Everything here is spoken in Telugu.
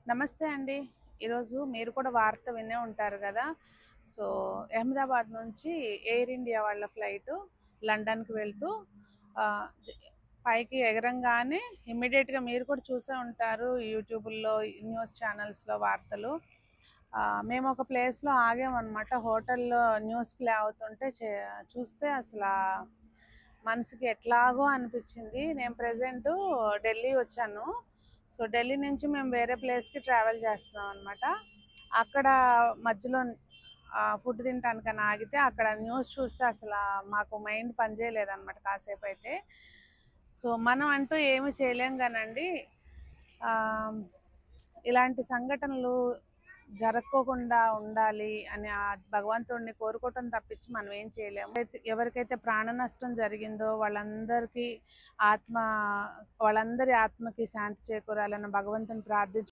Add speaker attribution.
Speaker 1: నమస్తే అండి. ఈరోజు మీరు కూడా వార్త వినే ఉంటారు గదా! సో, అహ్మదాబాద్ నుంచి ఎయిర్ ఇండియా వాళ్ళ ఫ్లైటు లండన్‌కి వెళ్తూ ఆహ్, జ పైకి ఎగరంగానే ఇమ్మీడియేట్‌గా మీరు కూడా చూసే ఉంటారు యూట్యూబుల్లో, న్యూస్ ఛానల్స్‌లో వార్తలు. మేము ఒక ప్లేస్‌లో ఆగామనమాట. హోటల్‌లో న్యూస్ ప్లే అవుతుంటే చూస్తే అసలా మనసుకి ఎట్లాగో అనిపిచ్చింది. నేను ప్రెజెంటు ఢిల్లీ వచ్చాను. సో, ఢిల్లీ నుంచి మేము వేరే ప్లేస్‌కి ట్రావెల్ చేస్తున్నాం అనమాట. అక్కడ మధ్యలో ఫుడ్ తినటానికని ఆగితే అక్కడ న్యూస్ చూస్తే అసలా మాకు మైండ్ పనిచేయలేదనమాట కాసేపైతే. సో, మనం అంటూ ఏమి చేయలేం గానండి. ఆహ్, ఇలాంటి సంఘటనలు జరక్కోకుండా ఉండాలి అని భగవంతుడిని కోరుకోవటం తప్పించి మనం ఏం చేయలేము. ఎవరికైతే ప్రాణ నష్టం జరిగిందో ఆత్మ వాళ్ళందరి ఆత్మకి శాంతి చేకూరాలని భగవంతుని